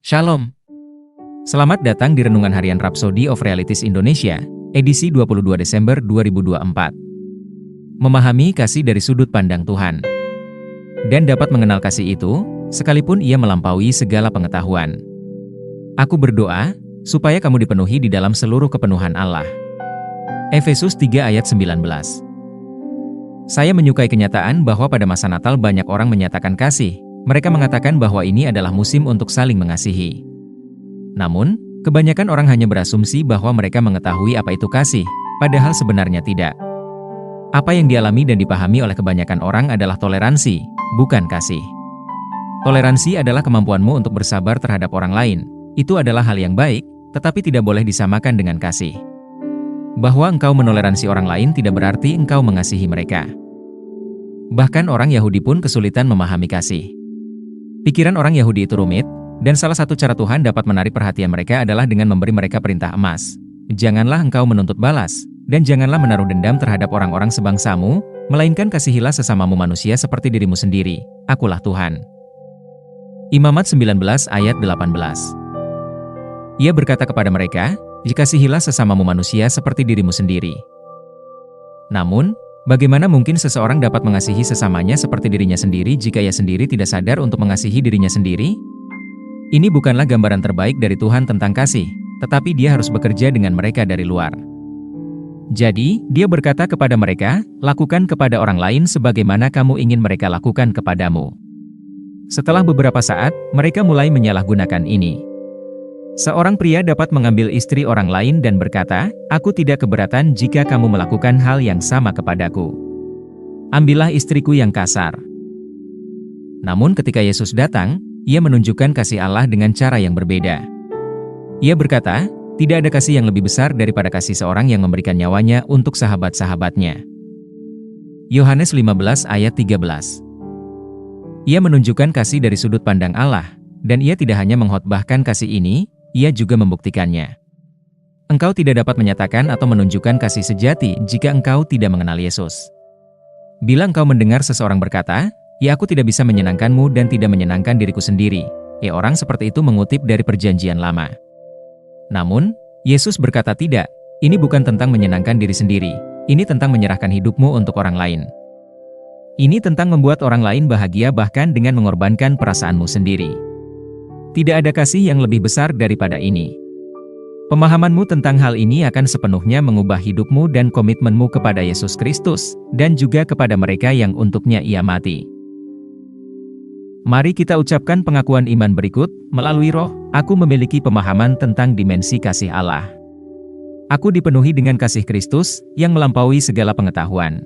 Shalom. Selamat datang di Renungan Harian Rhapsody of Realities Indonesia, edisi 22 Desember 2024. Memahami kasih dari sudut pandang Tuhan. Dan dapat mengenal kasih itu, sekalipun ia melampaui segala pengetahuan. Aku berdoa, supaya kamu dipenuhi di dalam seluruh kepenuhan Allah. Efesus 3 ayat 19. Saya menyukai kenyataan bahwa pada masa Natal banyak orang menyatakan kasih. Mereka mengatakan bahwa ini adalah musim untuk saling mengasihi. Namun, kebanyakan orang hanya berasumsi bahwa mereka mengetahui apa itu kasih, padahal sebenarnya tidak. Apa yang dialami dan dipahami oleh kebanyakan orang adalah toleransi, bukan kasih. Toleransi adalah kemampuanmu untuk bersabar terhadap orang lain. Itu adalah hal yang baik, tetapi tidak boleh disamakan dengan kasih. Bahwa engkau menoleransi orang lain tidak berarti engkau mengasihi mereka. Bahkan orang Yahudi pun kesulitan memahami kasih. Pikiran orang Yahudi itu rumit, dan salah satu cara Tuhan dapat menarik perhatian mereka adalah dengan memberi mereka perintah emas. Janganlah engkau menuntut balas, dan janganlah menaruh dendam terhadap orang-orang sebangsamu, melainkan kasihilah sesamamu manusia seperti dirimu sendiri. Akulah Tuhan. Imamat 19 ayat 18. Ia berkata kepada mereka, kasihilah sesamamu manusia seperti dirimu sendiri. Namun, bagaimana mungkin seseorang dapat mengasihi sesamanya seperti dirinya sendiri jika ia sendiri tidak sadar untuk mengasihi dirinya sendiri? Ini bukanlah gambaran terbaik dari Tuhan tentang kasih, tetapi Dia harus bekerja dengan mereka dari luar. Jadi, Dia berkata kepada mereka, lakukan kepada orang lain sebagaimana kamu ingin mereka lakukan kepadamu. Setelah beberapa saat, mereka mulai menyalahgunakan ini. Seorang pria dapat mengambil istri orang lain dan berkata, aku tidak keberatan jika kamu melakukan hal yang sama kepadaku. Ambillah istriku yang kasar. Namun ketika Yesus datang, Ia menunjukkan kasih Allah dengan cara yang berbeda. Ia berkata, tidak ada kasih yang lebih besar daripada kasih seorang yang memberikan nyawanya untuk sahabat-sahabatnya. Yohanes 15 ayat 13. Ia menunjukkan kasih dari sudut pandang Allah, dan Ia tidak hanya mengkhotbahkan kasih ini, Ia juga membuktikannya. Engkau tidak dapat menyatakan atau menunjukkan kasih sejati jika engkau tidak mengenal Yesus. Bila engkau mendengar seseorang berkata, ya aku tidak bisa menyenangkanmu dan tidak menyenangkan diriku sendiri, orang seperti itu mengutip dari Perjanjian Lama. Namun, Yesus berkata tidak, ini bukan tentang menyenangkan diri sendiri, ini tentang menyerahkan hidupmu untuk orang lain. Ini tentang membuat orang lain bahagia bahkan dengan mengorbankan perasaanmu sendiri. Tidak ada kasih yang lebih besar daripada ini. Pemahamanmu tentang hal ini akan sepenuhnya mengubah hidupmu dan komitmenmu kepada Yesus Kristus, dan juga kepada mereka yang untuknya Ia mati. Mari kita ucapkan pengakuan iman berikut, melalui Roh, aku memiliki pemahaman tentang dimensi kasih Allah. Aku dipenuhi dengan kasih Kristus, yang melampaui segala pengetahuan.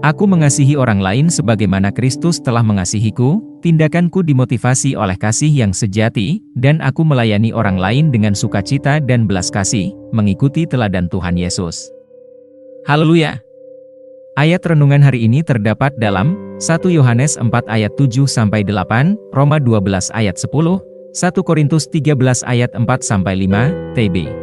Aku mengasihi orang lain sebagaimana Kristus telah mengasihiku, tindakanku dimotivasi oleh kasih yang sejati, dan aku melayani orang lain dengan sukacita dan belas kasih, mengikuti teladan Tuhan Yesus. Haleluya! Ayat renungan hari ini terdapat dalam 1 Yohanes 4 ayat 7-8, Roma 12 ayat 10, 1 Korintus 13 ayat 4-5, TB.